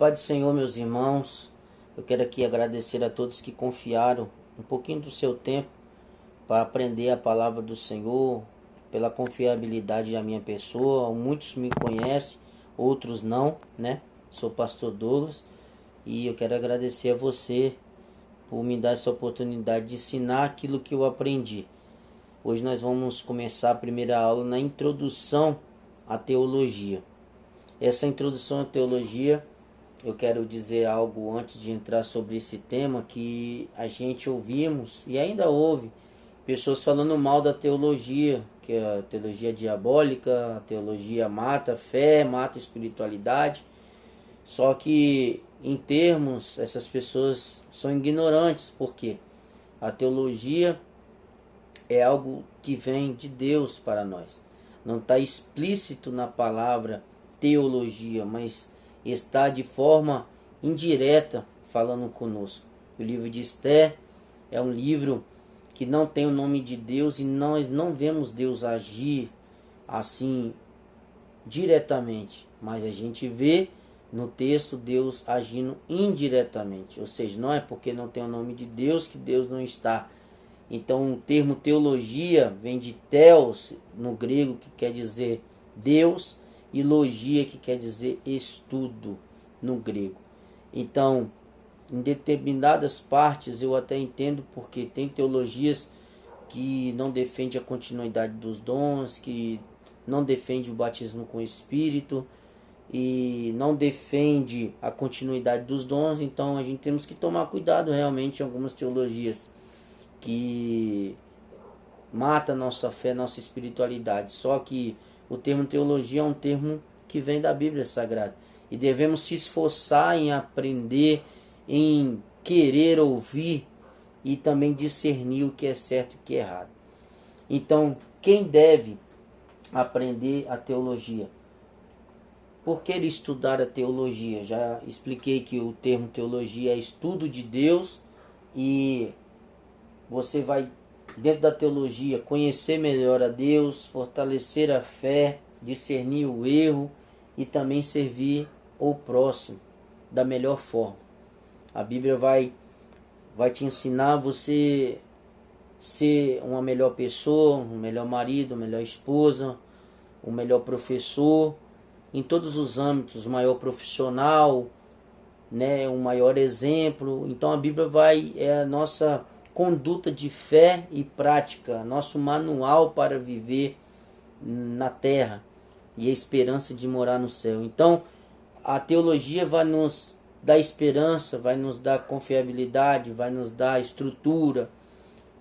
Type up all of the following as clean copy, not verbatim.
paz do Senhor, meus irmãos. Eu quero aqui agradecer a todos que confiaram um pouquinho do seu tempo para aprender a palavra do Senhor, pela confiabilidade da minha pessoa. Muitos me conhecem, outros não, né? Sou pastor Douglas e eu quero agradecer a você por me dar essa oportunidade de ensinar aquilo que eu aprendi. Hoje nós vamos começar a primeira aula na introdução à teologia. Essa introdução à teologia, eu quero dizer algo antes de entrar sobre esse tema, que a gente ouvimos e ainda ouve pessoas falando mal da teologia, que é a teologia diabólica, a teologia mata a fé, mata a espiritualidade. Só que em termos, essas pessoas são ignorantes, porque a teologia é algo que vem de Deus para nós. Não está explícito na palavra teologia, mas está de forma indireta falando conosco. O livro de Esther é um livro que não tem o nome de Deus e nós não vemos Deus agir assim diretamente, mas a gente vê no texto Deus agindo indiretamente, ou seja, não é porque não tem o nome de Deus que Deus não está. Então o termo teologia vem de theos no grego, que quer dizer Deus, e logia, que quer dizer estudo no grego. Então, em determinadas partes eu até entendo, porque tem teologias que não defendem a continuidade dos dons, que não defende o batismo com o Espírito e não defende a continuidade dos dons. Então a gente temos que tomar cuidado realmente em algumas teologias que mata nossa fé, nossa espiritualidade. Só que o termo teologia é um termo que vem da Bíblia Sagrada. E devemos se esforçar em aprender, em querer ouvir e também discernir o que é certo e o que é errado. Então, quem deve aprender a teologia? Por que estudar a teologia? Já expliquei que o termo teologia é estudo de Deus e você vai, dentro da teologia, conhecer melhor a Deus, fortalecer a fé, discernir o erro e também servir o próximo da melhor forma. A Bíblia vai te ensinar você ser uma melhor pessoa, um melhor marido, uma melhor esposa, um melhor professor, em todos os âmbitos, um maior profissional, né, um maior exemplo. Então a Bíblia é a nossa conduta de fé e prática, nosso manual para viver na terra e a esperança de morar no céu. Então a teologia vai nos dar esperança, vai nos dar confiabilidade, vai nos dar estrutura.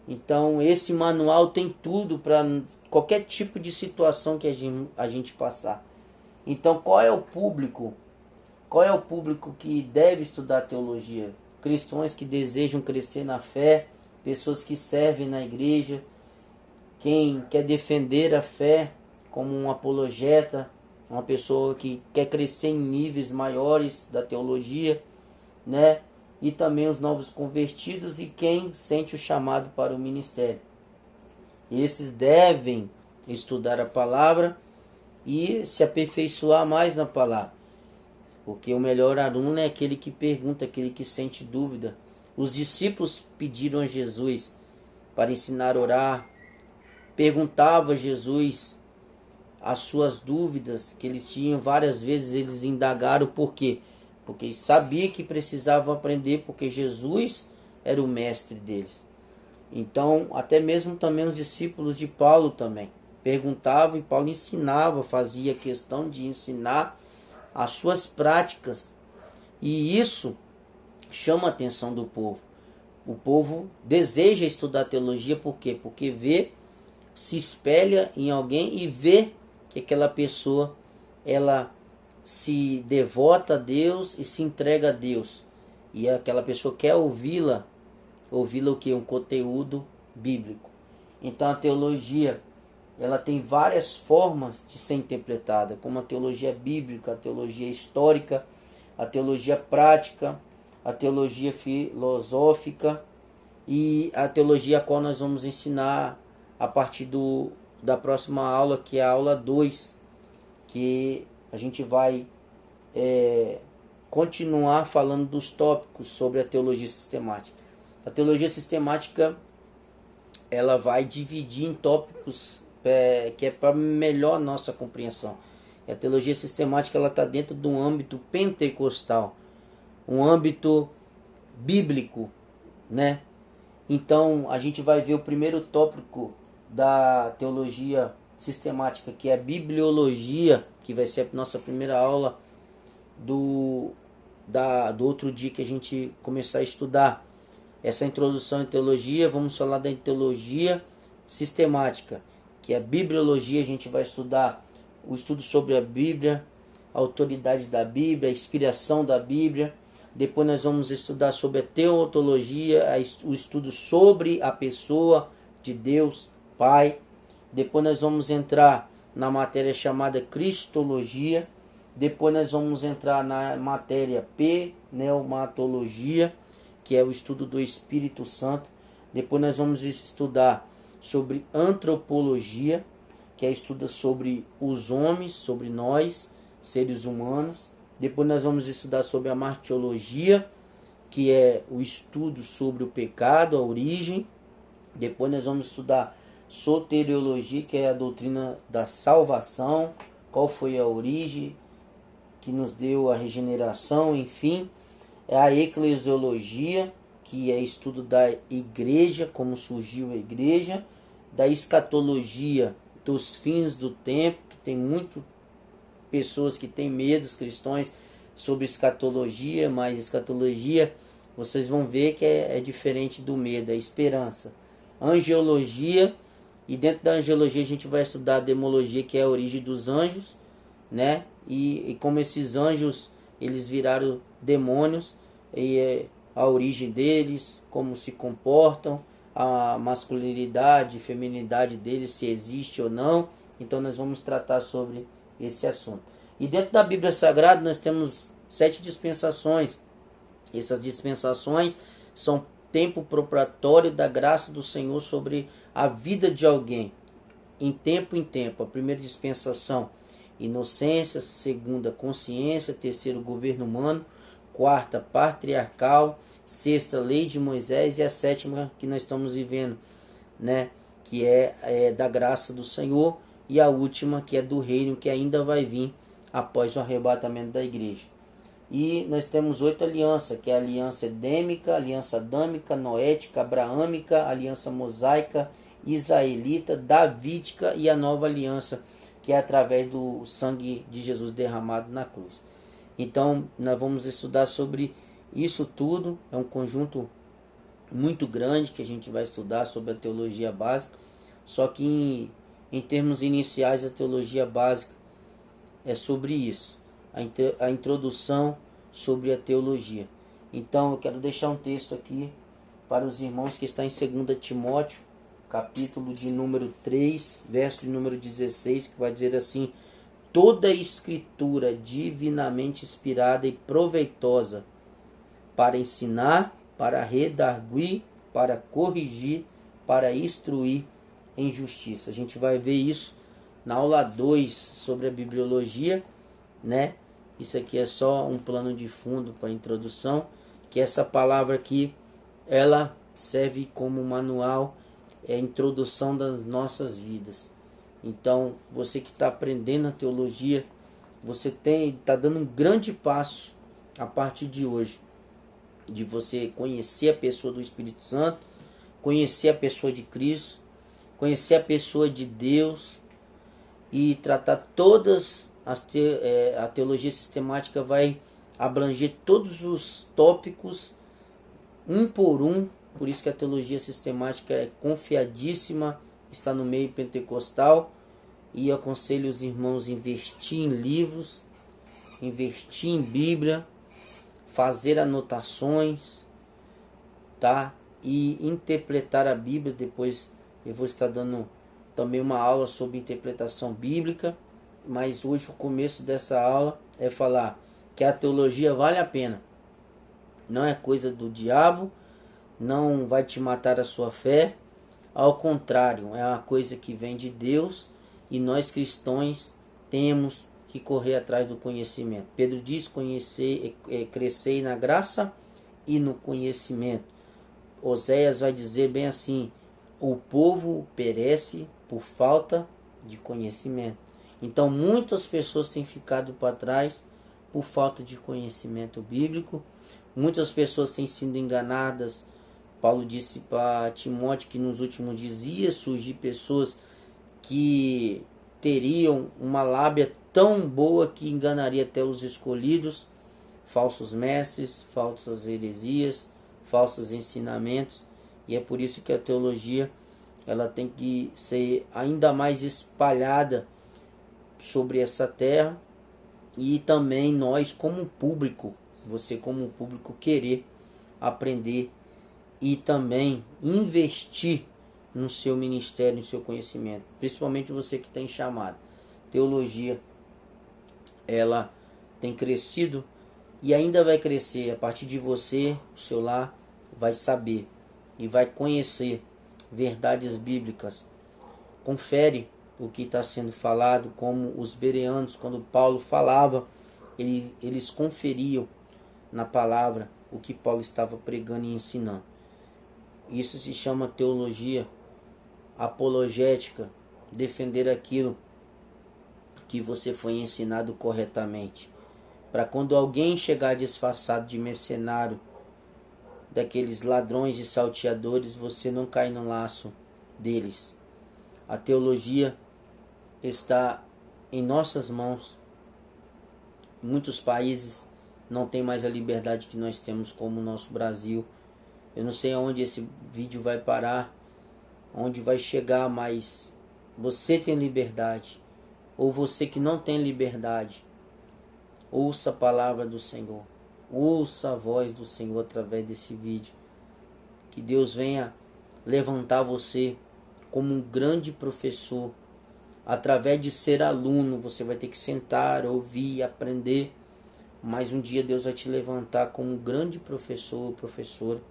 Então esse manual tem tudo para qualquer tipo de situação que a gente passar. Então qual é o público? Qual é o público que deve estudar teologia? Cristãos que desejam crescer na fé, pessoas que servem na igreja, quem quer defender a fé como um apologeta, uma pessoa que quer crescer em níveis maiores da teologia, né? E também os novos convertidos e quem sente o chamado para o ministério. Esses devem estudar a palavra e se aperfeiçoar mais na palavra. Porque o melhor aluno é aquele que pergunta, aquele que sente dúvida. Os discípulos pediram a Jesus para ensinar a orar. Perguntava a Jesus as suas dúvidas que eles tinham. Várias vezes eles indagaram por quê? Porque eles sabiam que precisavam aprender, porque Jesus era o mestre deles. Então, até mesmo também os discípulos de Paulo também perguntavam e Paulo ensinava, fazia questão de ensinar as suas práticas. E isso chama a atenção do povo. O povo deseja estudar teologia, por quê? Porque vê, se espelha em alguém e vê que aquela pessoa, ela se devota a Deus e se entrega a Deus. E aquela pessoa quer ouvi-la o que? Um conteúdo bíblico. Então a teologia, ela tem várias formas de ser interpretada, como a teologia bíblica, a teologia histórica, a teologia prática, a teologia filosófica e a teologia a qual nós vamos ensinar a partir da próxima aula, que é a aula 2, que a gente vai continuar falando dos tópicos sobre a teologia sistemática. A teologia sistemática, ela vai dividir em tópicos que é para melhor nossa compreensão. A teologia sistemática, ela está dentro de um âmbito pentecostal, um âmbito bíblico, né? Então a gente vai ver o primeiro tópico da teologia sistemática, que é a bibliologia, que vai ser a nossa primeira aula do outro dia que a gente começar a estudar essa introdução em teologia. Vamos falar da teologia sistemática, que é a bibliologia. A gente vai estudar o estudo sobre a Bíblia, a autoridade da Bíblia, a inspiração da Bíblia. Depois nós vamos estudar sobre a teotologia, o estudo sobre a pessoa de Deus Pai. Depois nós vamos entrar na matéria chamada Cristologia. Depois nós vamos entrar na matéria pneumatologia, que é o estudo do Espírito Santo. Depois nós vamos estudar sobre antropologia, que é estudo sobre os homens, sobre nós, seres humanos. Depois nós vamos estudar sobre a martiologia, que é o estudo sobre o pecado, a origem. Depois nós vamos estudar soteriologia, que é a doutrina da salvação, qual foi a origem que nos deu a regeneração, enfim. É a eclesiologia, que é estudo da igreja, como surgiu a igreja. Da escatologia, dos fins do tempo, que tem muito pessoas que têm medo, os cristãos, sobre escatologia, mas escatologia, vocês vão ver que é diferente do medo, é esperança. Angiologia, e dentro da angiologia a gente vai estudar a demologia, que é a origem dos anjos, né? E como esses anjos, eles viraram demônios, e a origem deles, como se comportam, a masculinidade, feminilidade deles, se existe ou não. Então nós vamos tratar sobre esse assunto. E dentro da Bíblia Sagrada nós temos 7 dispensações. Essas dispensações são tempo probatório da graça do Senhor sobre a vida de alguém, em tempo em tempo. A primeira dispensação, inocência. Segunda, consciência. Terceiro, governo humano. Quarta, patriarcal. Sexta, lei de Moisés. E a sétima, que nós estamos vivendo, né, que é da graça do Senhor. E a última, que é do reino, que ainda vai vir após o arrebatamento da igreja. E nós temos 8 alianças, que é a aliança edêmica, aliança adâmica, noética, abraâmica, aliança mosaica, israelita, davídica e a nova aliança, que é através do sangue de Jesus derramado na cruz. Então nós vamos estudar sobre isso tudo. É um conjunto muito grande que a gente vai estudar sobre a teologia básica. Só que em termos iniciais, a teologia básica é sobre isso, a introdução sobre a teologia. Então eu quero deixar um texto aqui para os irmãos, que está em 2 Timóteo, capítulo de número 3, verso de número 16, que vai dizer assim: toda a escritura divinamente inspirada e proveitosa para ensinar, para redarguir, para corrigir, para instruir em justiça. A gente vai ver isso na aula 2 sobre a bibliologia, né? Isso aqui é só um plano de fundo para a introdução, que essa palavra aqui, ela serve como manual, é a introdução das nossas vidas. Então, você que está aprendendo a teologia, você está dando um grande passo a partir de hoje, de você conhecer a pessoa do Espírito Santo, conhecer a pessoa de Cristo, conhecer a pessoa de Deus e tratar todas a teologia sistemática vai abranger todos os tópicos um por um. Por isso que a teologia sistemática é confiadíssima, está no meio pentecostal, e eu aconselho os irmãos a investir em livros, investir em Bíblia, fazer anotações, tá? E interpretar a Bíblia. Depois eu vou estar dando também uma aula sobre interpretação bíblica, mas hoje o começo dessa aula é falar que a teologia vale a pena. Não é coisa do diabo, não vai te matar a sua fé, ao contrário, é uma coisa que vem de Deus, e nós cristãos temos que correr atrás do conhecimento. Pedro diz: crescer na graça e no conhecimento. Oséias vai dizer bem assim: o povo perece por falta de conhecimento. Então muitas pessoas têm ficado para trás por falta de conhecimento bíblico. Muitas pessoas têm sido enganadas. Paulo disse para Timóteo que nos últimos dias ia surgir pessoas que teriam uma lábia tão boa que enganaria até os escolhidos, falsos mestres, falsas heresias, falsos ensinamentos. E é por isso que a teologia ela tem que ser ainda mais espalhada sobre essa terra, e também nós como público, você como público, querer aprender e também investir no seu ministério, no seu conhecimento, principalmente você que tem chamado. Teologia, ela tem crescido e ainda vai crescer. A partir de você, o seu lar vai saber e vai conhecer verdades bíblicas. Confere o que está sendo falado, como os bereanos, quando Paulo falava, eles conferiam na palavra o que Paulo estava pregando e ensinando. Isso se chama teologia apologética, defender aquilo que você foi ensinado corretamente. Para quando alguém chegar disfarçado de mercenário, daqueles ladrões e salteadores, você não cai no laço deles. A teologia está em nossas mãos. Muitos países não têm mais a liberdade que nós temos, como o nosso Brasil. Eu não sei aonde esse vídeo vai parar, onde vai chegar, mas você tem liberdade. Ou você que não tem liberdade, ouça a palavra do Senhor. Ouça a voz do Senhor através desse vídeo. Que Deus venha levantar você como um grande professor. Através de ser aluno, você vai ter que sentar, ouvir, aprender. Mas um dia Deus vai te levantar como um grande professor ou professora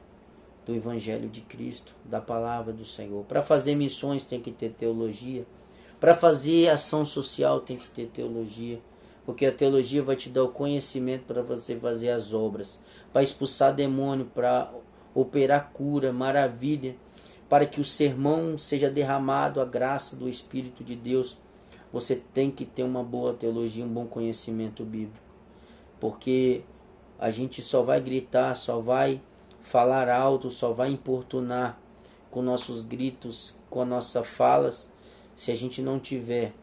do Evangelho de Cristo, da palavra do Senhor. Para fazer missões tem que ter teologia. Para fazer ação social tem que ter teologia. Porque a teologia vai te dar o conhecimento para você fazer as obras. Para expulsar demônio, para operar cura, maravilha. Para que o sermão seja derramado, a graça do Espírito de Deus. Você tem que ter uma boa teologia, um bom conhecimento bíblico. Porque a gente só vai gritar, só vai falar alto, só vai importunar com nossos gritos, com as nossas falas, se a gente não tiver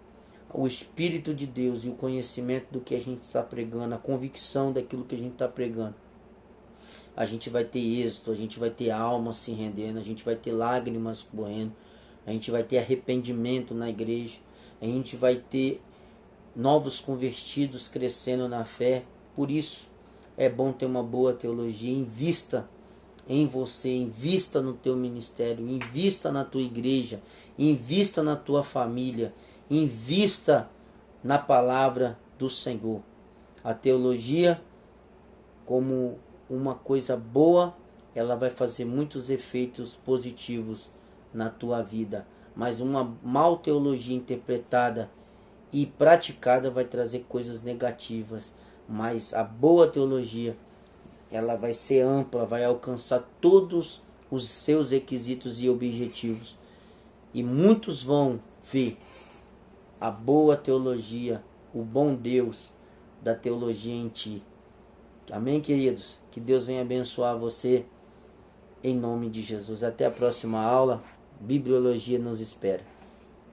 o Espírito de Deus e o conhecimento do que a gente está pregando, a convicção daquilo que a gente está pregando. A gente vai ter êxito, a gente vai ter almas se rendendo, a gente vai ter lágrimas correndo, a gente vai ter arrependimento na igreja, a gente vai ter novos convertidos crescendo na fé. Por isso é bom ter uma boa teologia. Invista em você, invista no teu ministério, invista na tua igreja, invista na tua família, invista na palavra do Senhor. A teologia, como uma coisa boa, ela vai fazer muitos efeitos positivos na tua vida. Mas uma mal teologia interpretada e praticada vai trazer coisas negativas. Mas a boa teologia, ela vai ser ampla, vai alcançar todos os seus requisitos e objetivos. E muitos vão ver a boa teologia, o bom Deus da teologia em ti. Amém, queridos? Que Deus venha abençoar você em nome de Jesus. Até a próxima aula. Bibliologia nos espera.